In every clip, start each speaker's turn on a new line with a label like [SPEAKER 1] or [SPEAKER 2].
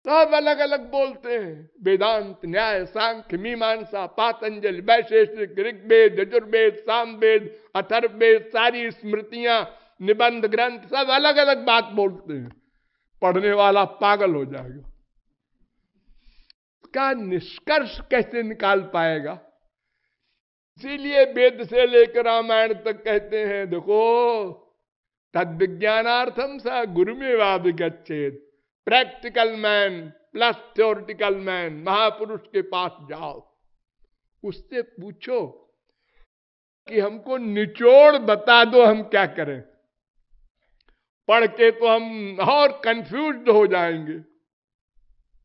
[SPEAKER 1] सब अलग अलग बोलते हैं। वेदांत, न्याय, सांख्य, मीमांसा, पातंजलि, वैशेषिक, ऋग्वेद, यजुर्वेद, सामवेद, अथर्ववेद, सारी स्मृतियां, निबंध ग्रंथ सब अलग अलग बात बोलते हैं। पढ़ने वाला पागल हो जाएगा। इसका निष्कर्ष कैसे निकाल पाएगा? इसीलिए वेद से लेकर रामायण तक कहते हैं देखो, तद विज्ञानार्थम सा गुरुमेवाभिगच्छेत्। Practical man plus theoretical man, महापुरुष के पास जाओ, उससे पूछो कि हमको निचोड़ बता दो, हम क्या करें। पढ़ के तो हम और कंफ्यूज्ड हो जाएंगे,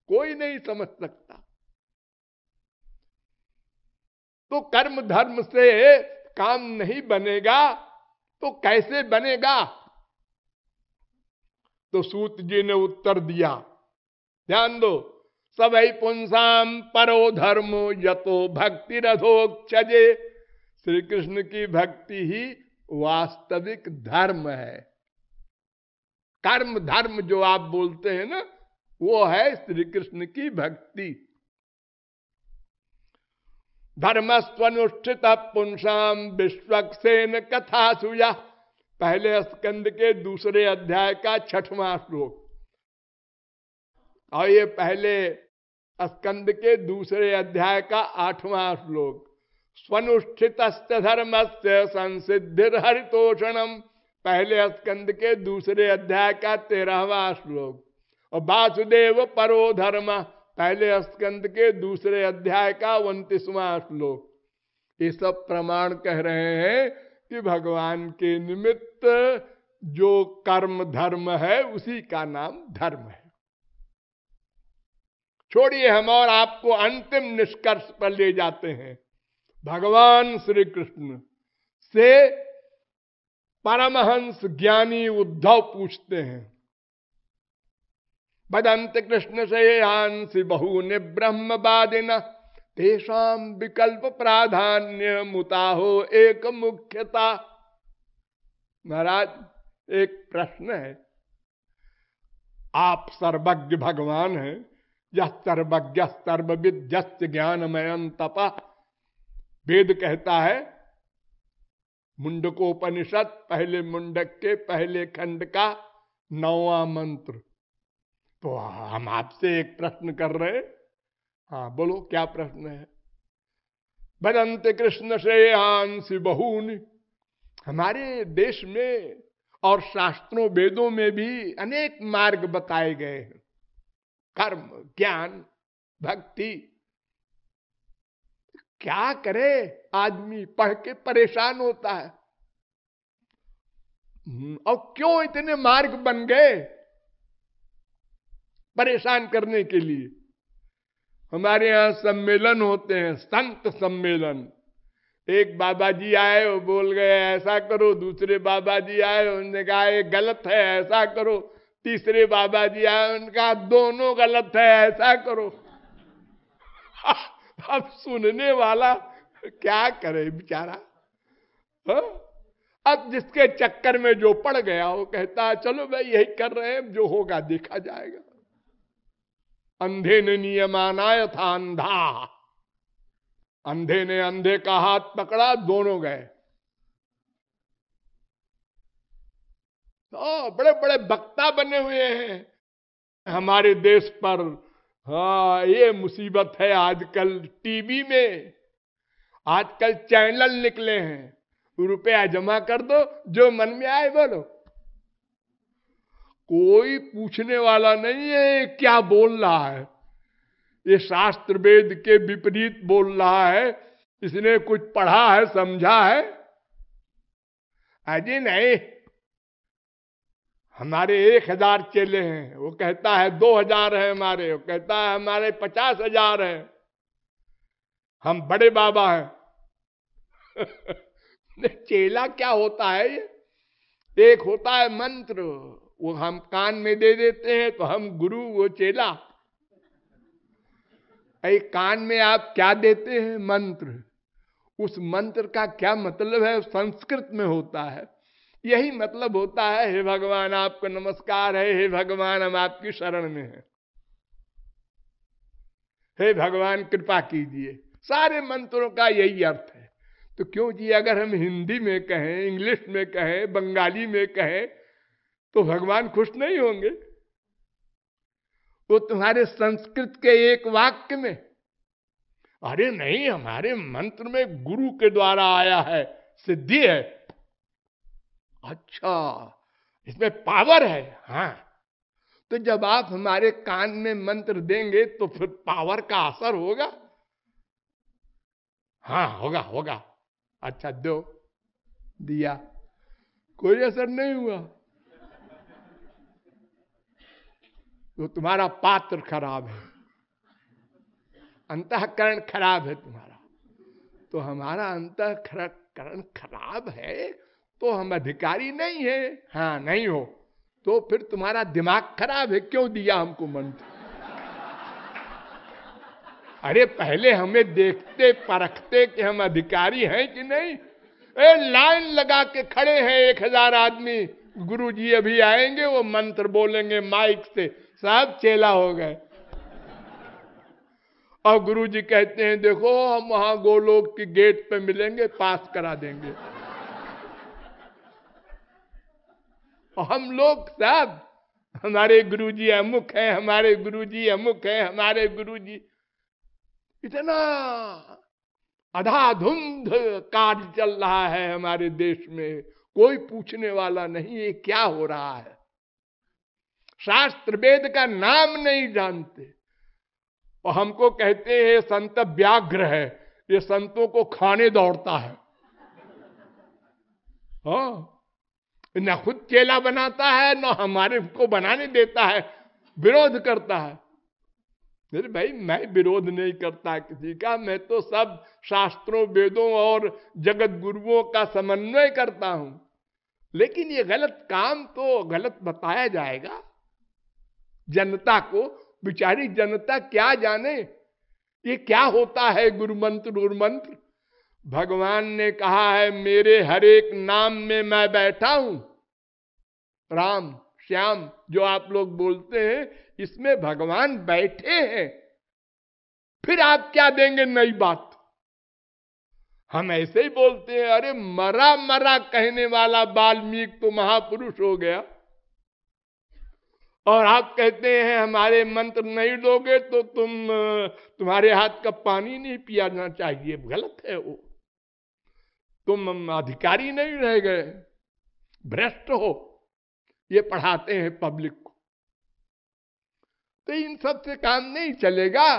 [SPEAKER 1] कोई नहीं समझ सकता। तो कर्म धर्म से काम नहीं बनेगा तो कैसे बनेगा? तो सूत जी ने उत्तर दिया, ध्यान दो, सवै पुंसाम परो धर्मो यतो भक्ति रथोक्षजे। श्री कृष्ण की भक्ति ही वास्तविक धर्म है। कर्म धर्म जो आप बोलते हैं ना, वो है श्री कृष्ण की भक्ति। धर्मस्वनुष्ठित पुंसाम विश्वक्सेन कथा सुया। पहले स्कंद के दूसरे अध्याय का 6वां श्लोक, और ये पहले स्कंद के दूसरे अध्याय का 8वां श्लोक। स्वनुष्ठित धर्मस्य संसिद्धिर्हरितोषणम, पहले स्कंद के दूसरे अध्याय का 13वां श्लोक। और वासुदेव परो धर्म, पहले स्कंद के दूसरे अध्याय का 29वां श्लोक। ये सब प्रमाण कह रहे हैं कि भगवान के निमित्त जो कर्म धर्म है उसी का नाम धर्म है। छोड़िए, हम और आपको अंतिम निष्कर्ष पर ले जाते हैं। भगवान श्री कृष्ण से परमहंस ज्ञानी उद्धव पूछते हैं, वदन्ति कृष्ण से हंसि बहूनि ब्रह्मवादिनः तेषां विकल्प प्राधान्य मुताहो एक मुख्यता। महाराज, एक प्रश्न है, आप सर्वज्ञ भगवान हैं, यह सर्वज्ञ सर्वविद्यस्य ज्ञानमयं तपः। वेद कहता है, मुंडकोपनिषद पहले मुंडक के पहले खंड का 9वां मंत्र। तो हम आपसे एक प्रश्न कर रहे हैं। हाँ बोलो, क्या प्रश्न है? वदन्ति कृष्ण श्रेयांसि बहूनि। हमारे देश में और शास्त्रों वेदों में भी अनेक मार्ग बताए गए हैं, कर्म, ज्ञान, भक्ति। क्या करे आदमी, पढ़ के परेशान होता है। और क्यों इतने मार्ग बन गए परेशान करने के लिए? हमारे यहाँ सम्मेलन होते हैं, संत सम्मेलन। एक बाबा जी आए, वो बोल गए ऐसा करो, दूसरे बाबा जी आए, उन्होंने कहा ये गलत है ऐसा करो, तीसरे बाबा जी आए, उन्होंने कहा दोनों गलत है ऐसा करो। अब सुनने वाला क्या करे बेचारा। अब जिसके चक्कर में जो पड़ गया वो कहता है चलो भाई यही कर रहे हैं, जो होगा देखा जाएगा। अंधे ने नियमानाय था अंधा, अंधे ने अंधे का हाथ पकड़ा, दोनों गए। तो बड़े बड़े वक्ता बने हुए हैं हमारे देश पर। हाँ, ये मुसीबत है आजकल। टीवी में आजकल चैनल निकले हैं, रुपया जमा कर दो, जो मन में आए बोलो। कोई पूछने वाला नहीं है क्या बोल रहा है, ये शास्त्र वेद के विपरीत बोल रहा है, इसने कुछ पढ़ा है समझा है? अजी नहीं। हमारे 1000 चेले हैं, वो कहता है 2000 है हमारे, वो कहता है हमारे 50,000 है, हम बड़े बाबा हैं। चेला क्या होता है ये? एक होता है मंत्र, वो हम कान में दे देते हैं तो हम गुरु, वो चेला। एक कान में आप क्या देते हैं? मंत्र। उस मंत्र का क्या मतलब है? संस्कृत में होता है। यही मतलब होता है, हे भगवान आपको नमस्कार है, हे भगवान हम आपकी शरण में हैं। हे भगवान कृपा कीजिए। सारे मंत्रों का यही अर्थ है। तो क्यों जी, अगर हम हिंदी में कहें, इंग्लिश में कहें, बंगाली में कहें, तो भगवान खुश नहीं होंगे? वो तुम्हारे संस्कृत के एक वाक्य में, अरे नहीं, हमारे मंत्र में गुरु के द्वारा आया है, सिद्धि है। अच्छा, इसमें पावर है। हाँ, तो जब आप हमारे कान में मंत्र देंगे तो फिर पावर का असर होगा। हाँ, होगा होगा। अच्छा, दो, दिया, कोई असर नहीं हुआ, तो तुम्हारा पात्र खराब है, अंतःकरण खराब है तुम्हारा। तो हमारा अंतःकरण खराब है तो हम अधिकारी नहीं है। हाँ, नहीं हो तो फिर तुम्हारा दिमाग खराब है, क्यों दिया हमको मंत्र? अरे पहले हमें देखते परखते कि हम अधिकारी हैं कि नहीं। लाइन लगा के खड़े हैं 1000 आदमी, गुरुजी अभी आएंगे, वो मंत्र बोलेंगे माइक से, सब चेला हो गए। और गुरुजी कहते हैं देखो हम वहां गोलोक की गेट पे मिलेंगे, पास करा देंगे। और हम लोग सब, हमारे गुरुजी अमुक है, हमारे गुरुजी अमुक है, हमारे गुरुजी। इतना अधाधुंध कार्य चल रहा है हमारे देश में, कोई पूछने वाला नहीं ये क्या हो रहा है। शास्त्र वेद का नाम नहीं जानते और हमको कहते हैं संत व्याघ्र है, ये संतों को खाने दौड़ता है। हाँ, न खुद चेला बनाता है, न हमारे को बनाने देता है, विरोध करता है। अरे भाई, मैं विरोध नहीं करता किसी का, मैं तो सब शास्त्रों वेदों और जगत गुरुओं का समन्वय करता हूं। लेकिन ये गलत काम तो गलत बताया जाएगा जनता को। बेचारी जनता क्या जाने ये क्या होता है गुरु मंत्र। भगवान ने कहा है मेरे हर एक नाम में मैं बैठा हूं। राम श्याम जो आप लोग बोलते हैं, इसमें भगवान बैठे हैं। फिर आप क्या देंगे नई बात? हम ऐसे ही बोलते हैं। अरे मरा मरा कहने वाला वाल्मीकि तो महापुरुष हो गया, और आप कहते हैं हमारे मंत्र नहीं लोगे तो तुम्हारे हाथ का पानी नहीं पियाना चाहिए। गलत है वो, तुम अधिकारी नहीं रह गए, भ्रष्ट हो। ये पढ़ाते हैं पब्लिक को। तो इन सब से काम नहीं चलेगा।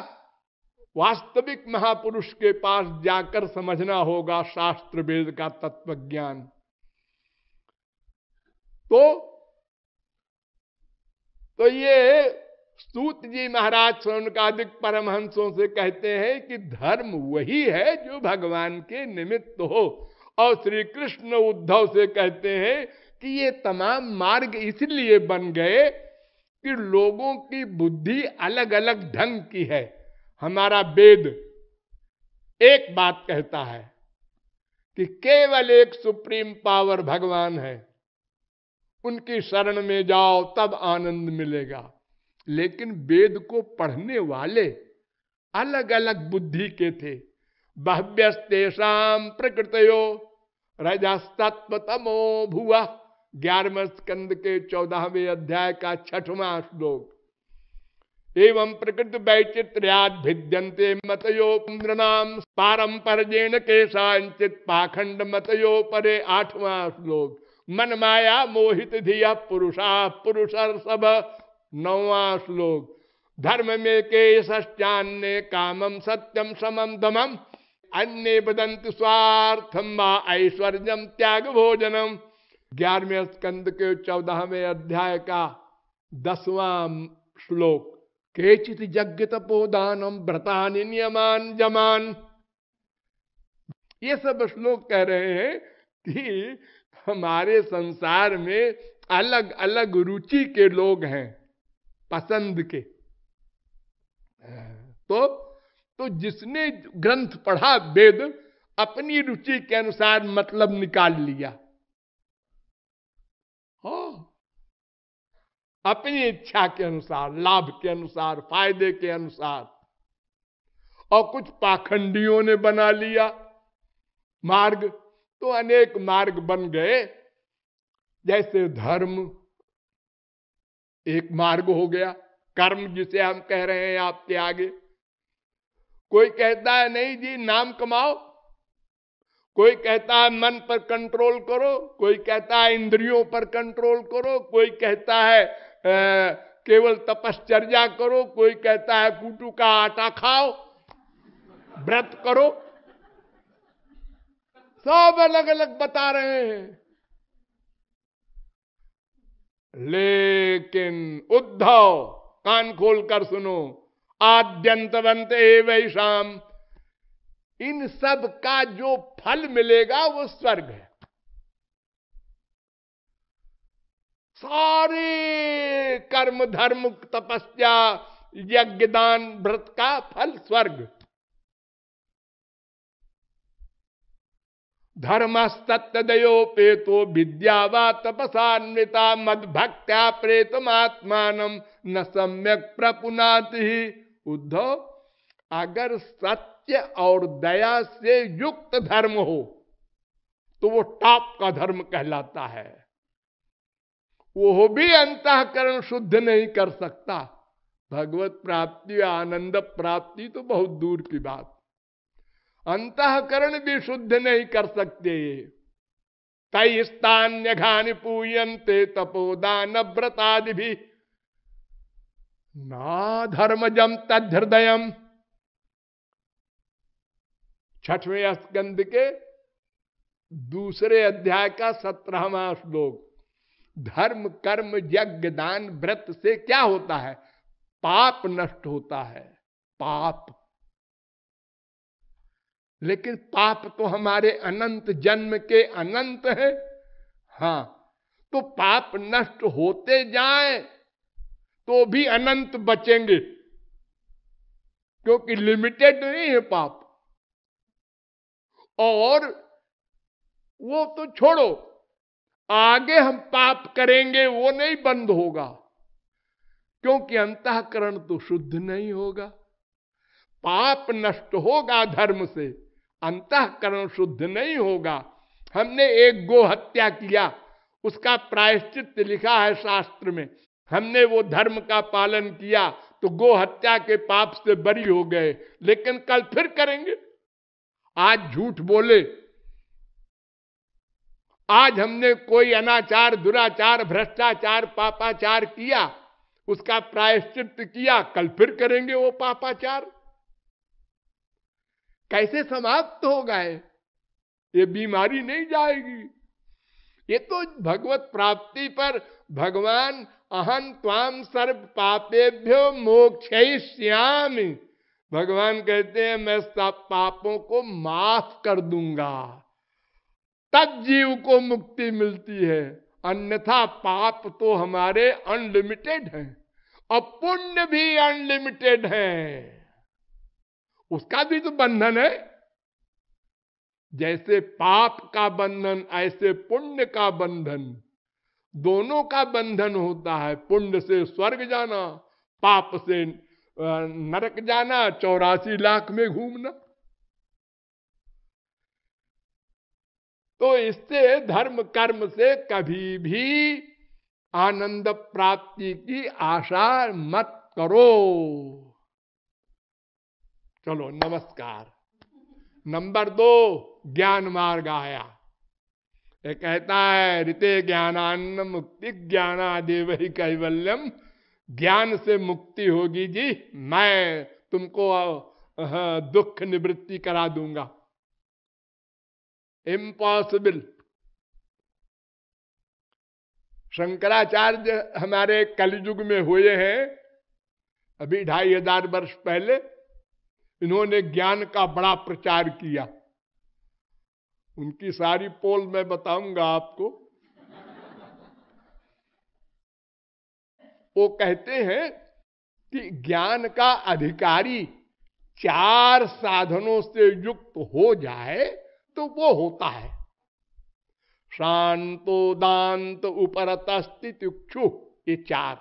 [SPEAKER 1] वास्तविक महापुरुष के पास जाकर समझना होगा शास्त्र वेद का तत्व ज्ञान। तो ये स्तुत जी महाराज शौनकादिक परमहंसों से कहते हैं कि धर्म वही है जो भगवान के निमित्त हो। और श्री कृष्ण उद्धव से कहते हैं कि ये तमाम मार्ग इसलिए बन गए कि लोगों की बुद्धि अलग अलग ढंग की है। हमारा वेद एक बात कहता है कि केवल एक सुप्रीम पावर भगवान है, उनकी शरण में जाओ तब आनंद मिलेगा। लेकिन वेद को पढ़ने वाले अलग अलग बुद्धि के थे। बह्व्यस्तेषां प्रकृतयो रजस्तत्व तमो भुवा, 11वें स्कंद के 14वें अध्याय का 6वां श्लोक। एवं प्रकृति वैचित्र्याद भिद्यन्ते मतयो इंद्रनाम पारंपर्येण केशांचित पाखंड मतयो परे। 8वां श्लोक। मन माया मोहित धिया पुरुषा पुरुषर सब। 9वां श्लोक। धर्म में केशान्य कामम सत्यम समम दमम अन्य बदंत स्वार्थम व ऐश्वर्यम त्याग भोजनम। 11वें स्कंद के 14वें अध्याय का 10वां श्लोक। केचित यज्ञ तपोदानम व्रतानि नियमान जमान। ये सब श्लोक कह रहे हैं कि हमारे संसार में अलग अलग रुचि के लोग हैं, पसंद के। तो जिसने ग्रंथ पढ़ा वेद, अपनी रुचि के अनुसार मतलब निकाल लिया। हाँ, अपनी इच्छा के अनुसार, लाभ के अनुसार, फायदे के अनुसार। और कुछ पाखंडियों ने बना लिया मार्ग, तो अनेक मार्ग बन गए। जैसे धर्म एक मार्ग हो गया, कर्म जिसे हम कह रहे हैं आपके आगे। कोई कहता है नहीं जी नाम कमाओ, कोई कहता है मन पर कंट्रोल करो, कोई कहता है इंद्रियों पर कंट्रोल करो, कोई कहता है केवल तपश्चर्या करो, कोई कहता है कूटू का आटा खाओ, व्रत करो। सब अलग अलग बता रहे हैं। लेकिन उद्धव कान खोल कर सुनो, आद्यंतवंत एवैषाम, इन सब का जो फल मिलेगा वो स्वर्ग है। सारे कर्म धर्म तपस्या यज्ञ दान व्रत का फल स्वर्ग। धर्मस्तत्तदयोपेतो विद्या वा तपसान्विता मद भक्त्या प्रेतमात्मान न सम्यक प्रपुनाति। उद्धव, अगर सत्य और दया से युक्त धर्म हो तो वो टॉप का धर्म कहलाता है। वो भी अंतःकरण शुद्ध नहीं कर सकता। भगवत प्राप्ति आनंद प्राप्ति तो बहुत दूर की बात, अंतःकरण भी शुद्ध नहीं कर सकते। तय स्थान्य घानि पूयन्ते तपोदान व्रतादि भी ना धर्मजम तद्धृदयम। 6वें स्कंद के दूसरे अध्याय का 17वां श्लोक। धर्म कर्म यज्ञ दान व्रत से क्या होता है? पाप नष्ट होता है, पाप। लेकिन पाप तो हमारे अनंत जन्म के अनंत है। हां, तो पाप नष्ट होते जाए तो भी अनंत बचेंगे, क्योंकि लिमिटेड नहीं है पाप। और वो तो छोड़ो, आगे हम पाप करेंगे वो नहीं बंद होगा, क्योंकि अंतःकरण तो शुद्ध नहीं होगा। पाप नष्ट होगा धर्म से, अंतःकरण शुद्ध नहीं होगा। हमने एक गो हत्या किया, उसका प्रायश्चित लिखा है शास्त्र में। हमने वो धर्म का पालन किया तो गो हत्या के पाप से बरी हो गए, लेकिन कल फिर करेंगे। आज झूठ बोले, आज हमने कोई अनाचार दुराचार भ्रष्टाचार पापाचार किया, उसका प्रायश्चित किया, कल फिर करेंगे वो पापाचार। कैसे समाप्त हो गए? ये बीमारी नहीं जाएगी। ये तो भगवत प्राप्ति पर भगवान अहं त्वाम सर्व पापेभ्यो मोक्षयिष्यामि, भगवान कहते हैं मैं सब पापों को माफ कर दूंगा, तब जीव को मुक्ति मिलती है। अन्यथा पाप तो हमारे अनलिमिटेड हैं और पुण्य भी अनलिमिटेड है, उसका भी तो बंधन है। जैसे पाप का बंधन ऐसे पुण्य का बंधन, दोनों का बंधन होता है। पुण्य से स्वर्ग जाना, पाप से नरक जाना, 84 लाख में घूमना। तो इससे धर्म कर्म से कभी भी आनंद प्राप्ति की आशा मत करो। चलो नमस्कार। नंबर 2 ज्ञान मार्ग आया। ये कहता है ऋते ज्ञानान्न मुक्ति ज्ञानादेव ही कैवल्यम, ज्ञान से मुक्ति होगी जी, मैं तुमको दुख निवृत्ति करा दूंगा। इम्पॉसिबल। शंकराचार्य हमारे कलयुग में हुए हैं, अभी 2500 वर्ष पहले इन्होंने ज्ञान का बड़ा प्रचार किया। उनकी सारी पोल मैं बताऊंगा आपको। वो कहते हैं कि ज्ञान का अधिकारी 4 साधनों से युक्त हो जाए तो वो होता है शांतो दांत उपरत स्थितिक्षु। ये 4।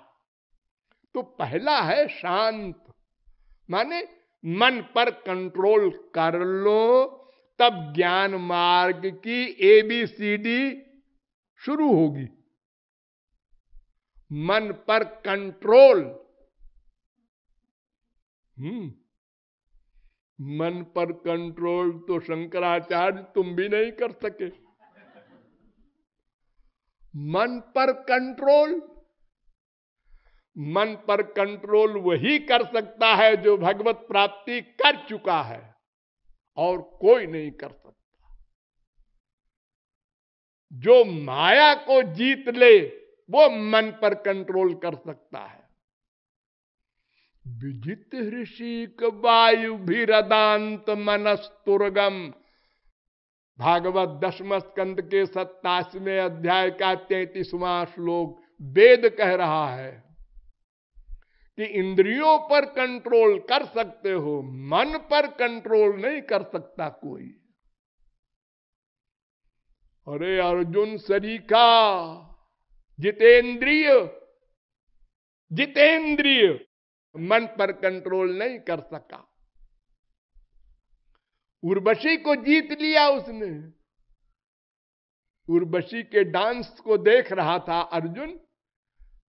[SPEAKER 1] तो पहला है शांत, माने मन पर कंट्रोल कर लो, तब ज्ञान मार्ग की ABCD शुरू होगी। मन पर कंट्रोल। मन पर कंट्रोल तो शंकराचार्य तुम भी नहीं कर सके। मन पर कंट्रोल, मन पर कंट्रोल वही कर सकता है जो भगवत प्राप्ति कर चुका है, और कोई नहीं कर सकता। जो माया को जीत ले वो मन पर कंट्रोल कर सकता है। विजित ऋषिक वायु भीरदांत मनस्तुर्गम, भागवत 10वें स्कंद के 27वें अध्याय का 33वां श्लोक वेद कह रहा है कि इंद्रियों पर कंट्रोल कर सकते हो, मन पर कंट्रोल नहीं कर सकता कोई। अरे अर्जुन सरीखा जितेंद्रिय, जितेंद्रिय मन पर कंट्रोल नहीं कर सका। उर्वशी को जीत लिया उसने। उर्वशी के डांस को देख रहा था अर्जुन,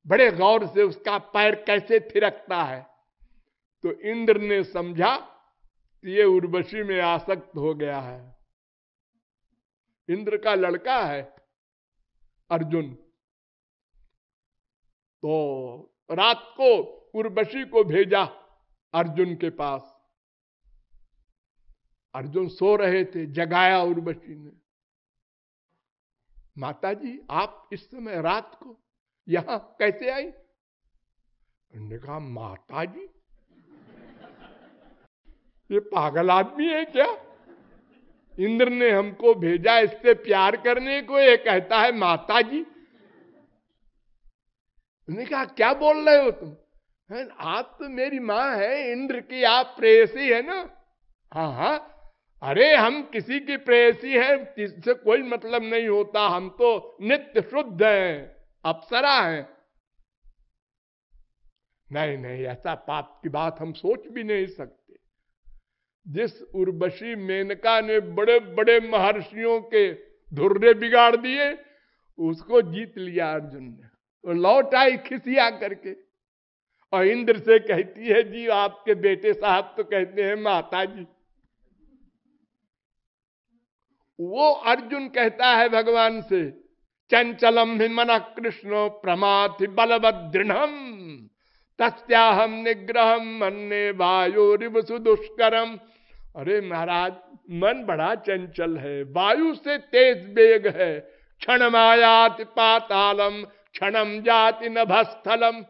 [SPEAKER 1] बड़े गौर से उसका पैर कैसे थिरकता है, तो इंद्र ने समझा कि ये उर्वशी में आसक्त हो गया है। इंद्र का लड़का है अर्जुन। तो रात को उर्वशी को भेजा अर्जुन के पास। अर्जुन सो रहे थे, जगाया उर्वशी ने। माताजी आप इस समय रात को यहां कैसे आई? उन्होंने कहा माताजी, ये पागल आदमी है क्या? इंद्र ने हमको भेजा इससे प्यार करने को, ये कहता है माताजी। उन्होंने कहा क्या बोल रहे हो तुम? आप तो मेरी माँ है, इंद्र की आप प्रेयसी है ना? हाँ हाँ, अरे हम किसी की प्रेयसी है, इससे कोई मतलब नहीं होता, हम तो नित्य शुद्ध हैं, अप्सरा हैं। नहीं नहीं, ऐसा पाप की बात हम सोच भी नहीं सकते। जिस उर्वशी मेनका ने बड़े बड़े महर्षियों के धुर्रे बिगाड़ दिए, उसको जीत लिया अर्जुन ने। वो लौट आई खिसिया करके, और इंद्र से कहती है जी आपके बेटे साहब तो कहते हैं माता जी। वो अर्जुन कहता है भगवान से, चंचलम हि मनः कृष्ण प्रमाथि बलवदृढ़म तस्याहम निग्रहम मन्ये वायुरिव सुदुष्करम। अरे महाराज, मन बड़ा चंचल है, वायु से तेज वेग है। क्षणमायाति पातालम क्षणम जाति नभस्थलम।